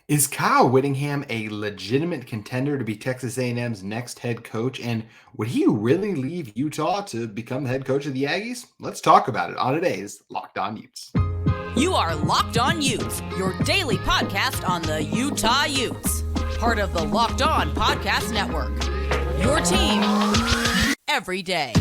Is Kyle Whittingham a legitimate contender to be Texas A&M's next head coach? And would he really leave Utah to become the head coach of the Aggies? Let's talk about it on today's Locked On Utes. You are Locked On Utes, your daily podcast on the Utah Utes. Part of the Locked On Podcast Network. Your team every day.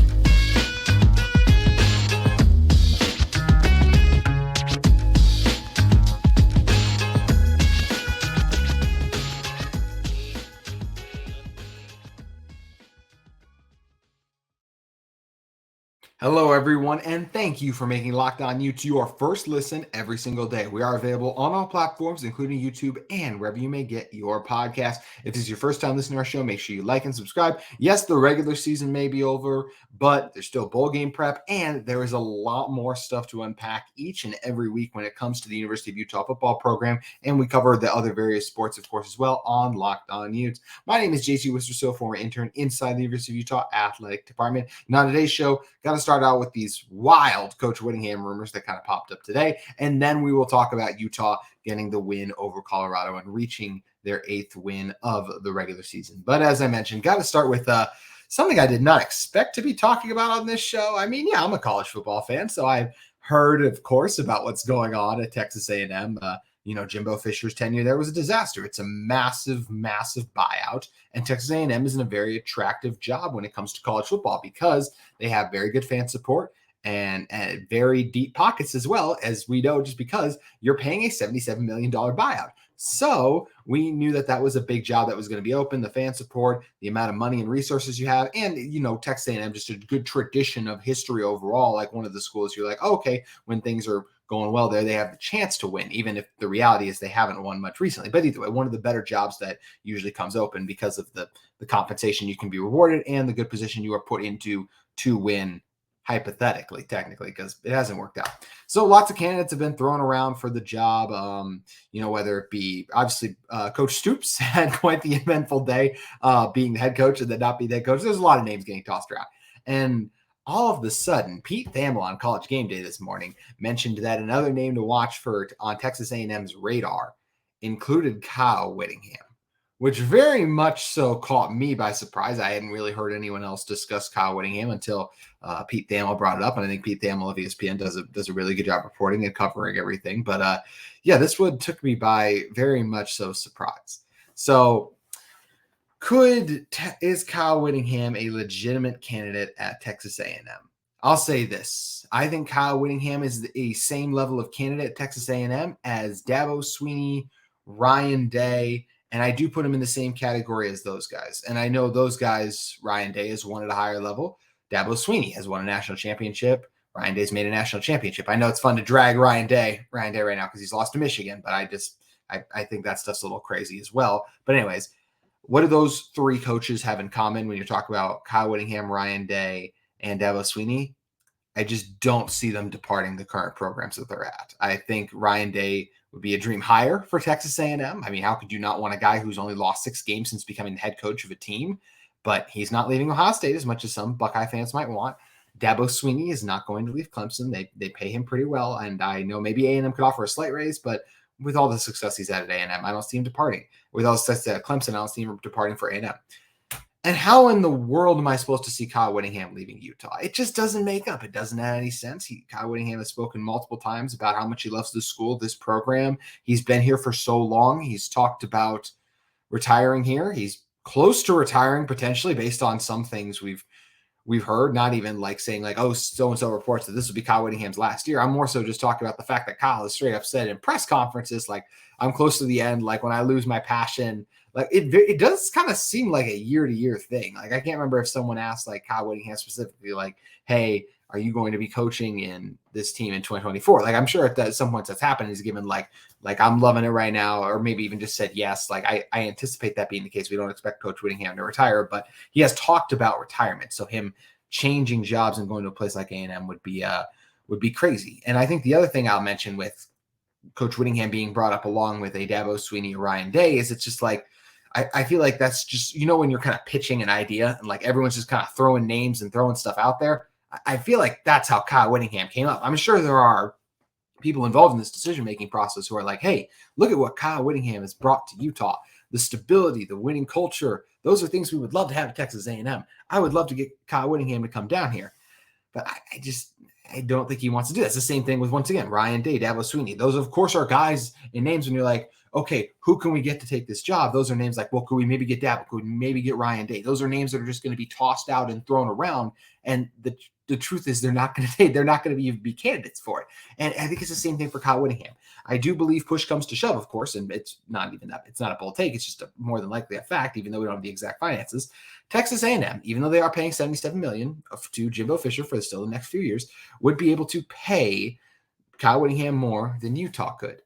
Hello, everyone, and thank you for making Locked On Utes your first listen every single day. We are available on all platforms, including YouTube and wherever you may get your podcast. If this is your first time listening to our show, make sure you like and subscribe. Yes, the regular season may be over, but there's still bowl game prep, and there is a lot more stuff to unpack each and every week when it comes to the University of Utah football program, and we cover the other various sports, of course, as well on Locked On Utes. My name is JC Wistrcill, former intern inside the University of Utah Athletic Department. And on today's show, got to start out with these wild Coach Whittingham rumors that kind of popped up today. And then we will talk about Utah getting the win over Colorado and reaching their 8th win of the regular season. But as I mentioned, got to start with something I did not expect to be talking about on this show. I mean, yeah, I'm a college football fan, so I've heard, of course, about what's going on at Texas A&M. Jimbo Fisher's tenure there was a disaster. It's a massive, massive buyout. And Texas A&M is in a very attractive job when it comes to college football because they have very good fan support and very deep pockets as well, as we know, just because you're paying a $77 million buyout. So we knew that was a big job that was going to be open, the fan support, the amount of money and resources you have. And, Texas A&M, just a good tradition of history overall, like one of the schools you're like, oh, okay, when things are going well there, they have the chance to win, even if the reality is they haven't won much recently. But either way, one of the better jobs that usually comes open because of the compensation you can be rewarded and the good position you are put into to win, hypothetically, technically, because it hasn't worked out. So lots of candidates have been thrown around for the job. Whether it be obviously Coach Stoops had quite the eventful day being the head coach and then not being the head coach. There's a lot of names getting tossed around. And all of a sudden, Pete Thamel on College Game Day this morning mentioned that another name to watch for on Texas A&M's radar included Kyle Whittingham, which very much so caught me by surprise. I hadn't really heard anyone else discuss Kyle Whittingham until Pete Thamel brought it up, and I think Pete Thamel of ESPN does a really good job reporting and covering everything. But this one took me by very much so surprise. So is Kyle Whittingham a legitimate candidate at Texas A&M? I'll say this. I think Kyle Whittingham is the same level of candidate at Texas A&M as Dabo Swinney, Ryan Day, and I do put him in the same category as those guys. And I know those guys, Ryan Day has won at a higher level. Dabo Swinney has won a national championship. Ryan Day's made a national championship. I know it's fun to drag Ryan Day right now because he's lost to Michigan, but I think that stuff's a little crazy as well. But anyways, what do those three coaches have in common when you talk about Kyle Whittingham, Ryan Day, and Dabo Swinney? I just don't see them departing the current programs that they're at. I think Ryan Day would be a dream hire for Texas A&M. I mean, how could you not want a guy who's only lost 6 games since becoming the head coach of a team? But he's not leaving Ohio State as much as some Buckeye fans might want. Dabo Swinney is not going to leave Clemson. They pay him pretty well, and I know maybe A&M could offer a slight raise, but with all the success he's had at A&M, I don't see him departing. With all the success at Clemson, I don't see him departing for A&M. And how in the world am I supposed to see Kyle Whittingham leaving Utah? It just doesn't make up. It doesn't have any sense. Kyle Whittingham has spoken multiple times about how much he loves this school, this program. He's been here for so long. He's talked about retiring here. He's close to retiring potentially based on some things we've heard, not even like saying like, oh, so-and-so reports that this will be Kyle Whittingham's last year. I'm more so just talking about the fact that Kyle has straight up said in press conferences, like, I'm close to the end. Like when I lose my passion, like it does kind of seem like a year-to-year thing. Like I can't remember if someone asked like Kyle Whittingham specifically, like, hey, are you going to be coaching in this team in 2024? Like I'm sure at some points that's happened. He's given like I'm loving it right now, or maybe even just said yes. Like I anticipate that being the case. We don't expect Coach Whittingham to retire, but he has talked about retirement. So him changing jobs and going to a place like A&M would be crazy. And I think the other thing I'll mention with Coach Whittingham being brought up along with a Dabo Swinney or Ryan Day is it's just like, I feel like that's just, when you're kind of pitching an idea and like everyone's just kind of throwing names and throwing stuff out there. I feel like that's how Kyle Whittingham came up. I'm sure there are people involved in this decision-making process who are like, hey, look at what Kyle Whittingham has brought to Utah. The stability, the winning culture, those are things we would love to have at Texas A&M. I would love to get Kyle Whittingham to come down here. But I don't think he wants to do that. It's the same thing with, once again, Ryan Day, Dabo Swinney. Those, of course, are guys and names when you're like, okay, who can we get to take this job? Those are names like, well, could we maybe get Dabo? Could we maybe get Ryan Day? Those are names that are just going to be tossed out and thrown around. And the truth is they're not going to be candidates for it. And I think it's the same thing for Kyle Whittingham. I do believe push comes to shove, of course, and it's not even that. It's not a bold take. It's just more than likely a fact, even though we don't have the exact finances. Texas A&M, even though they are paying $77 million to Jimbo Fisher for still the next few years, would be able to pay Kyle Whittingham more than Utah could.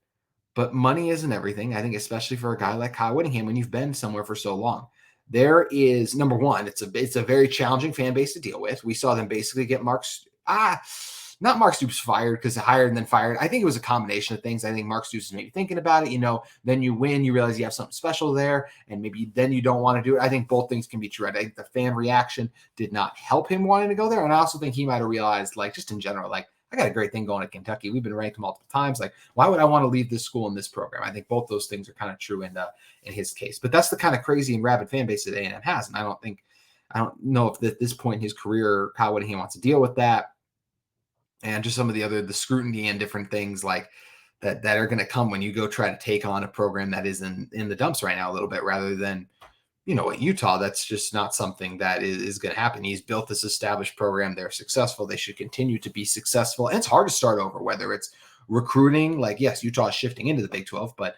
But money isn't everything. I think especially for a guy like Kyle Whittingham, when you've been somewhere for so long. There is, number one, it's a very challenging fan base to deal with. We saw them basically get Mark Stoops fired because hired and then fired. I think it was a combination of things. I think Mark Stoops is maybe thinking about it. Then you win, you realize you have something special there, and maybe then you don't want to do it. I think both things can be true. I think the fan reaction did not help him wanting to go there. And I also think he might have realized, like, just in general, like, I got a great thing going at Kentucky. We've been ranked multiple times. Like, why would I want to leave this school and this program? I think both those things are kind of true in his case. But that's the kind of crazy and rabid fan base that A&M has. And I don't know if at this point in his career, Kyle Whittingham wants to deal with that. And just some of the scrutiny and different things like that are going to come when you go try to take on a program that is in the dumps right now a little bit, rather than, at Utah, that's just not something that is going to happen. He's built this established program. They're successful. They should continue to be successful. And it's hard to start over, whether it's recruiting, like, yes, Utah is shifting into the Big 12, but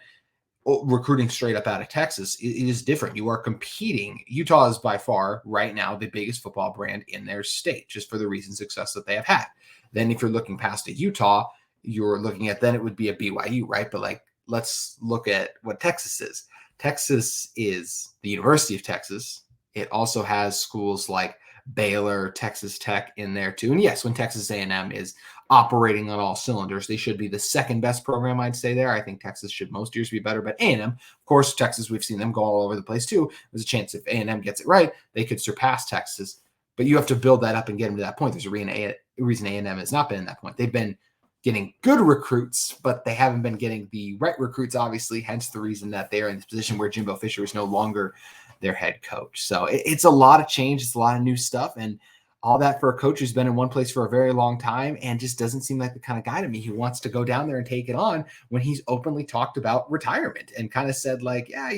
recruiting straight up out of Texas it is different. You are competing. Utah is by far right now the biggest football brand in their state, just for the recent success that they have had. Then if you're looking past at Utah, you're looking at, then it would be a BYU, right? But like, let's look at what Texas is. Texas is the University of Texas. It also has schools like Baylor, Texas Tech in there too. And yes, when Texas A&M is operating on all cylinders, they should be the second best program, I'd say there. I think Texas should most years be better, but A&M, of course, Texas, we've seen them go all over the place too. There's a chance if A&M gets it right, they could surpass Texas, but you have to build that up and get them to that point. There's a reason A&M has not been in that point. They've been getting good recruits, but they haven't been getting the right recruits, obviously, hence the reason that they're in this position where Jimbo Fisher is no longer their head coach. So it's a lot of change. It's a lot of new stuff. And all that for a coach who's been in one place for a very long time and just doesn't seem like the kind of guy to me who wants to go down there and take it on, when he's openly talked about retirement and kind of said like, yeah,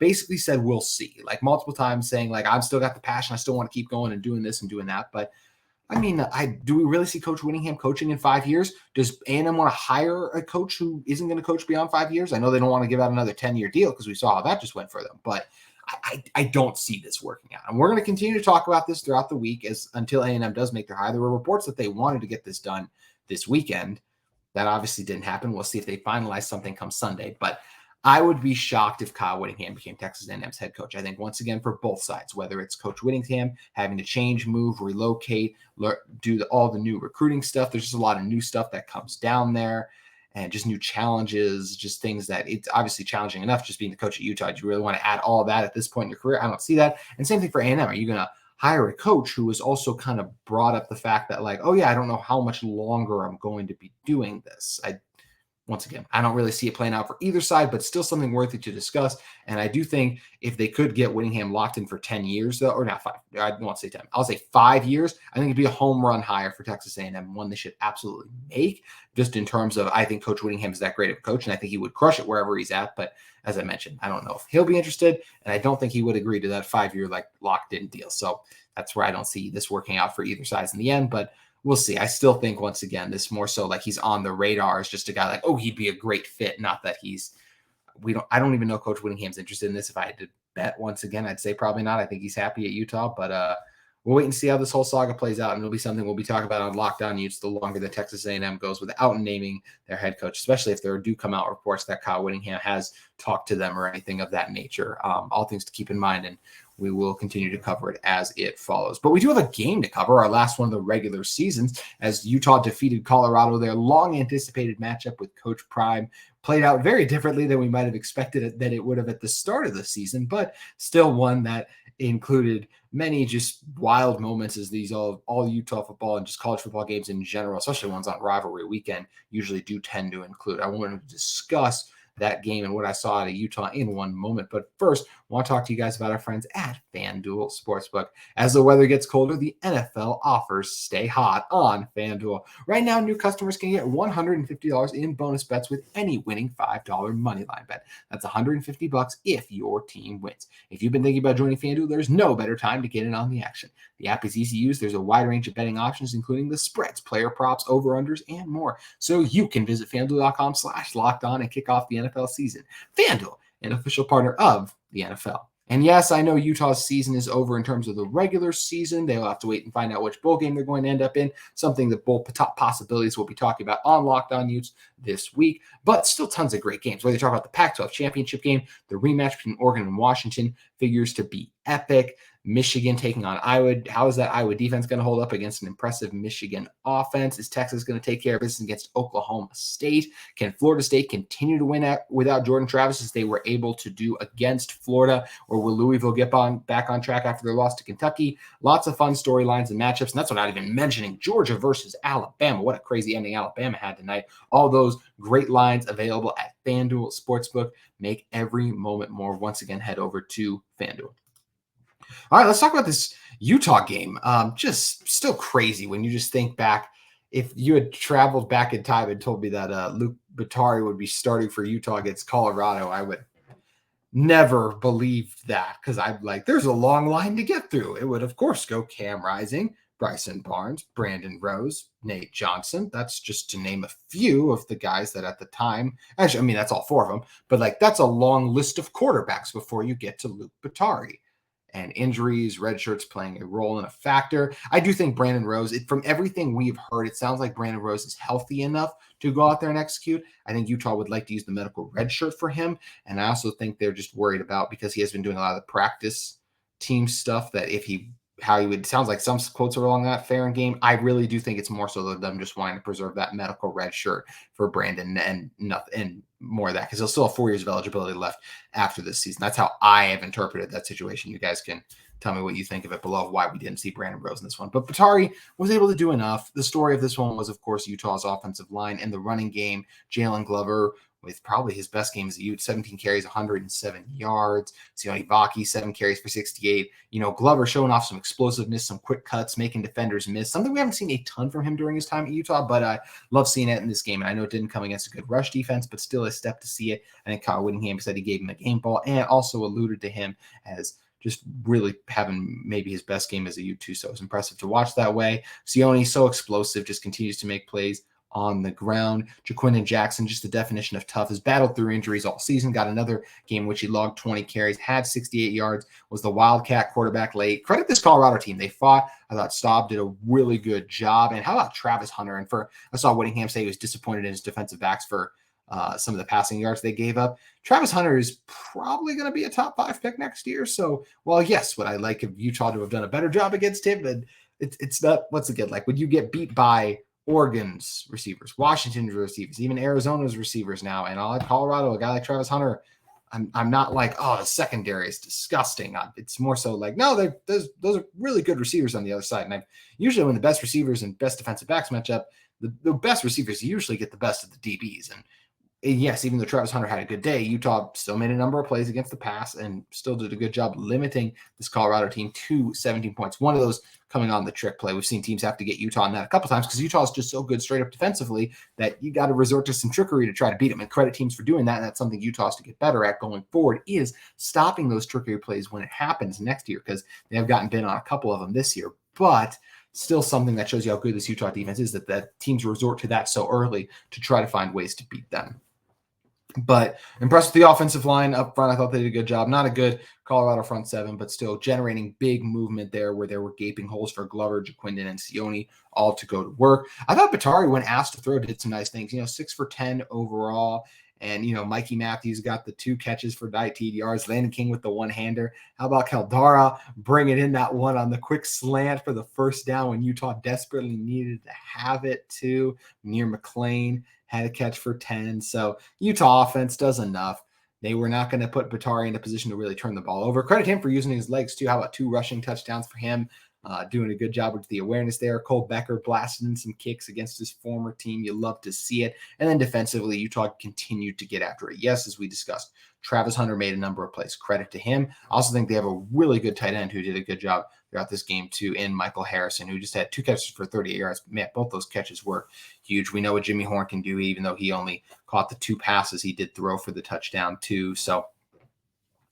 basically said, we'll see, like multiple times saying like, I've still got the passion. I still want to keep going and doing this and doing that. But I mean, do we really see Coach Whittingham coaching in 5 years? Does A&M want to hire a coach who isn't going to coach beyond 5 years? I know they don't want to give out another 10-year deal because we saw how that just went for them, but I don't see this working out. And we're going to continue to talk about this throughout the week until A&M does make their hire. There were reports that they wanted to get this done this weekend. That obviously didn't happen. We'll see if they finalize something come Sunday, but I would be shocked if Kyle Whittingham became Texas A&M's head coach. I think, once again, for both sides, whether it's Coach Whittingham having to change, move, relocate, do all the new recruiting stuff. There's just a lot of new stuff that comes down there and just new challenges, just things that it's obviously challenging enough just being the coach at Utah. Do you really want to add all of that at this point in your career? I don't see that. And same thing for A&M. Are you going to hire a coach who has also kind of brought up the fact that like, oh yeah, I don't know how much longer I'm going to be doing this. Once again, I don't really see it playing out for either side, but still something worthy to discuss. And I do think if they could get Whittingham locked in for 10 years, though, or not 5, I don't want to say 10, I'll say 5 years, I think it'd be a home run hire for Texas A&M, one they should absolutely make, just in terms of, I think Coach Whittingham is that great of a coach, and I think he would crush it wherever he's at. But as I mentioned, I don't know if he'll be interested, and I don't think he would agree to that 5-year like locked-in deal. So that's where I don't see this working out for either side in the end, but we'll see. I still think, once again, this more so like he's on the radar as just a guy like, oh, he'd be a great fit. Not that I don't even know Coach Whittingham's interested in this. If I had to bet, once again, I'd say probably not. I think he's happy at Utah, but we'll wait and see how this whole saga plays out. And it'll be something we'll be talking about on Locked On Utes the longer that Texas A&M goes without naming their head coach, especially if there do come out reports that Kyle Whittingham has talked to them or anything of that nature. All things to keep in mind. And we will continue to cover it as it follows. But we do have a game to cover, our last one of the regular seasons, as Utah defeated Colorado. Their long-anticipated matchup with Coach Prime played out very differently than we might have expected that it would have at the start of the season, but still one that included many just wild moments, as these all Utah football and just college football games in general, especially ones on rivalry weekend, usually do tend to include. I wanted to discuss that game and what I saw out of Utah in one moment. But first, I want to talk to you guys about our friends at FanDuel Sportsbook. As the weather gets colder, the NFL offers stay hot on FanDuel. Right now, new customers can get $150 in bonus bets with any winning $5 moneyline bet. That's $150 if your team wins. If you've been thinking about joining FanDuel, there's no better time to get in on the action. The app is easy to use. There's a wide range of betting options, including the spreads, player props, over-unders, and more. So you can visit FanDuel.com/lockedon and kick off the NFL season. FanDuel, an official partner of the NFL. And yes, I know Utah's season is over in terms of the regular season. They'll have to wait and find out which bowl game they're going to end up in, something that bowl top possibilities we'll be talking about on Locked On Utes this week. But still tons of great games. Whether you talk about the Pac-12 championship game, the rematch between Oregon and Washington figures to be epic. Michigan taking on Iowa. How is that Iowa defense going to hold up against an impressive Michigan offense? Is Texas going to take care of business against Oklahoma State? Can Florida State continue to win without Jordan Travis as they were able to do against Florida? Or will Louisville get back on track after their loss to Kentucky? Lots of fun storylines and matchups. And that's without even mentioning Georgia versus Alabama. What a crazy ending Alabama had tonight. All those great lines available at FanDuel Sportsbook. Make every moment more. Once again, head over to FanDuel. All right, let's talk about this Utah game. Just still crazy when you just think back. If you had traveled back in time and told me that Luke Batari would be starting for Utah against Colorado, I would never believe that, because I'm like, there's a long line to get through. It would, of course, go Cam Rising, Bryson Barnes, Brandon Rose, Nate Johnson. That's just to name a few of the guys that at the time, actually, I mean, that's all four of them, but like that's a long list of quarterbacks before you get to Luke Batari. And injuries, red shirts playing a role and a factor. I do think Brandon Rose, from everything we've heard, it sounds like Brandon Rose is healthy enough to go out there and execute. I think Utah would like to use the medical red shirt for him. And I also think they're just worried about, because he has been doing a lot of the practice team stuff, that if he, how he would, sounds like some quotes are along that fair and game. I really do think it's more so that them just wanting to preserve that medical red shirt for Brandon and nothing and more of that, because he'll still have 4 years of eligibility left after this season. That's how I have interpreted that situation. You guys can tell me what you think of it below, why we didn't see Brandon Rose in this one. But Batari was able to do enough. The story of this one was, of course, Utah's offensive line and the running game. Jalen Glover with probably his best game as a Ute, 17 carries, 107 yards. Sione Vaki, 7 carries for 68. You know, Glover showing off some explosiveness, some quick cuts, making defenders miss. Something we haven't seen a ton from him during his time at Utah, but I love seeing it in this game. And I know it didn't come against a good rush defense, but still a step to see it. I think Kyle Whittingham said he gave him a game ball and also alluded to him as just really having maybe his best game as a Ute too. So it was impressive to watch that way. Sione, so explosive, just continues to make plays on the ground. Jaquindon Jackson, just the definition of tough, has battled through injuries all season. Got another game in which he logged 20 carries, had 68 yards, was the Wildcat quarterback late. Credit this Colorado team. They fought. I thought Staub did a really good job. And how about Travis Hunter? And I saw Whittingham say he was disappointed in his defensive backs for some of the passing yards they gave up. Travis Hunter is probably going to be a top 5 pick next year. So, well, yes, would I like Utah to have done a better job against him? But it's not, once again, like when you get beat by Oregon's receivers, Washington's receivers, even Arizona's receivers now, and I'll have Colorado, a guy like Travis Hunter, I'm not like, oh, the secondary is disgusting. It's more so like, no, those are really good receivers on the other side. And usually when the best receivers and best defensive backs match up, the best receivers usually get the best of the DBs. And yes, even though Travis Hunter had a good day, Utah still made a number of plays against the pass and still did a good job limiting this Colorado team to 17 points. One of those coming on the trick play. We've seen teams have to get Utah on that a couple times because Utah is just so good straight up defensively that you got to resort to some trickery to try to beat them. And credit teams for doing that. And that's something Utah has to get better at going forward, is stopping those trickery plays when it happens next year, because they have gotten bit on a couple of them this year. But still something that shows you how good this Utah defense is, that teams resort to that so early to try to find ways to beat them. But impressed with the offensive line up front. I thought they did a good job. Not a good Colorado front seven, but still generating big movement there where there were gaping holes for Glover, Jaquindon, and Sione all to go to work. I thought Batari, when asked to throw, did some nice things. 6 for 10 overall. And, Mikey Matthews got the 2 catches for 19 yards. Landon King with the one-hander. How about Caldara bringing in that one on the quick slant for the first down when Utah desperately needed to have it too. Near McLean had a catch for 10. So Utah offense does enough. They were not going to put Batari in a position to really turn the ball over. Credit him for using his legs too. How about 2 rushing touchdowns for him? Doing a good job with the awareness there. Cole Becker blasting in some kicks against his former team. You love to see it. And then defensively, Utah continued to get after it. Yes, as we discussed, Travis Hunter made a number of plays. Credit to him. I also think they have a really good tight end who did a good job throughout this game too, in Michael Harrison, who just had 2 catches for 38 yards. Man, both those catches were huge. We know what Jimmy Horn can do, even though he only caught the 2 passes. He did throw for the touchdown too. So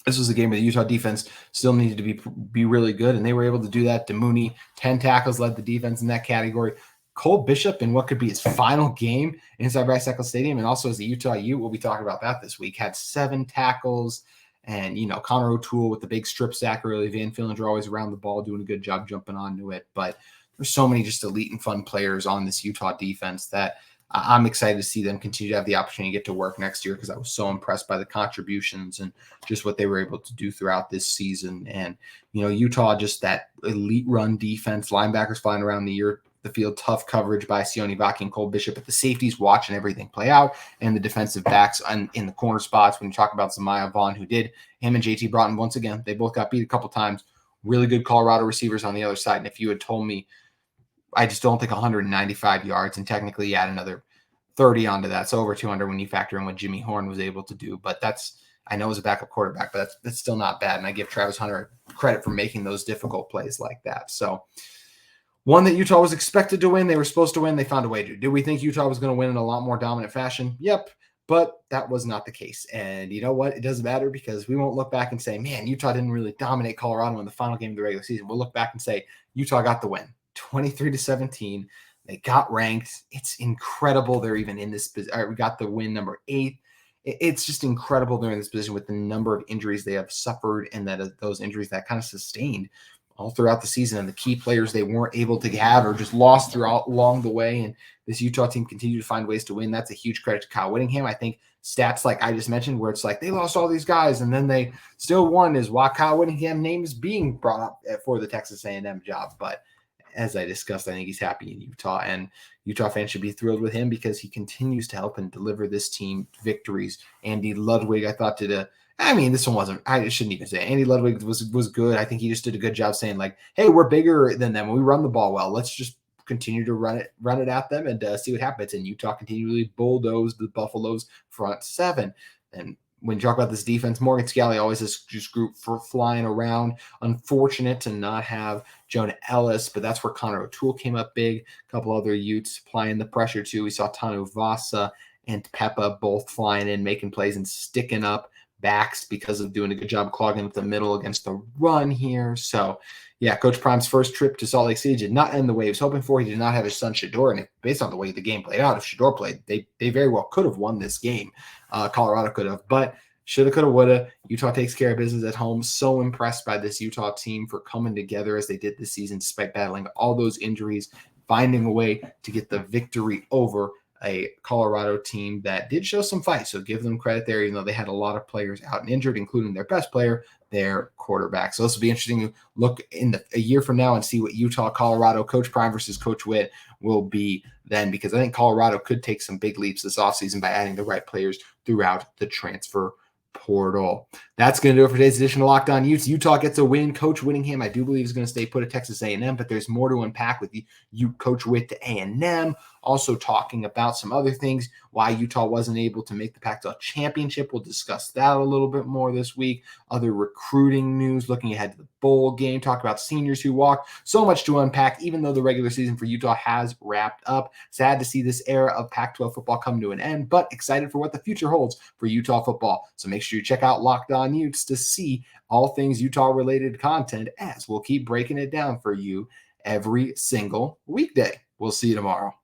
this was a game where the Utah defense still needed to be really good, and they were able to do that. DeMooney, 10 tackles, led the defense in that category. Cole Bishop, in what could be his final game inside Bryce Eccles Stadium, and also as a Utah Ute, we'll be talking about that this week, had 7 tackles. And, Connor O'Toole with the big strip sack early. Van Fillinger always around the ball, doing a good job jumping onto it. But there's so many just elite and fun players on this Utah defense that I'm excited to see them continue to have the opportunity to get to work next year, because I was so impressed by the contributions and just what they were able to do throughout this season. And, Utah, just that elite run defense, linebackers flying around the field, tough coverage by Sione Vaki and Cole Bishop, but the safeties watching everything play out, and the defensive backs in the corner spots. When you talk about Zamiah Vaughn, him and JT Broughton, once again, they both got beat a couple times. Really good Colorado receivers on the other side. And if you had told me, I just don't think 195 yards, and technically you add another 30 onto that. So over 200 when you factor in what Jimmy Horn was able to do. But I know as a backup quarterback, but that's still not bad. And I give Travis Hunter credit for making those difficult plays like that. So one that Utah was expected to win, they were supposed to win, they found a way to. Did we think Utah was going to win in a lot more dominant fashion? Yep. But that was not the case. And you know what? It doesn't matter, because we won't look back and say, man, Utah didn't really dominate Colorado in the final game of the regular season. We'll look back and say, Utah got the win. 23-17. They got ranked. It's incredible they're even in this position. All right, we got the win number 8. It's just incredible they're in this position with the number of injuries they have suffered, and that those injuries that kind of sustained all throughout the season, and the key players they weren't able to have or just lost throughout along the way. And this Utah team continued to find ways to win. That's a huge credit to Kyle Whittingham. I think stats like I just mentioned, where it's like they lost all these guys and then they still won, is why Kyle Whittingham name is being brought up for the Texas A&M job. But as I discussed, I think he's happy in Utah, and Utah fans should be thrilled with him, because he continues to help and deliver this team victories. Andy Ludwig, I thought, this one wasn't, I shouldn't even say it. Andy Ludwig was good. I think he just did a good job saying, like, hey, we're bigger than them. We run the ball well. Let's just continue to run it at them and see what happens. And Utah continually bulldozed the Buffaloes front 7. And when you talk about this defense, Morgan Scalley always has just group for flying around. Unfortunate to not have Jonah Ellis, but that's where Connor O'Toole came up big. A couple other Utes applying the pressure too. We saw Tanu Vasa and Peppa both flying in, making plays and sticking up backs because of doing a good job clogging up the middle against the run here. So, yeah, Coach Prime's first trip to Salt Lake City did not end the way he was hoping for. He did not have his son Shador, and based on the way the game played out, if Shador played, they very well could have won this game. Colorado could have, but shoulda, coulda, woulda. Utah takes care of business at home. So impressed by this Utah team for coming together as they did this season, despite battling all those injuries, finding a way to get the victory over a Colorado team that did show some fight. So give them credit there, even though they had a lot of players out and injured, including their best player, their quarterback. So this will be interesting to look in a year from now and see what Utah, Colorado, Coach Prime versus Coach Whitt will be then, because I think Colorado could take some big leaps this offseason by adding the right players throughout the transfer portal. That's going to do it for today's edition of Locked On Utes. Utah gets a win. Coach Whittingham, I do believe, is going to stay put at Texas A&M, but there's more to unpack with Coach Whitt to A&M. Also talking about some other things, why Utah wasn't able to make the Pac-12 championship. We'll discuss that a little bit more this week. Other recruiting news, looking ahead to the bowl game, talk about seniors who walked. So much to unpack, even though the regular season for Utah has wrapped up. Sad to see this era of Pac-12 football come to an end, but excited for what the future holds for Utah football. So make sure you check out Locked On Utes to see all things Utah-related content, as we'll keep breaking it down for you every single weekday. We'll see you tomorrow.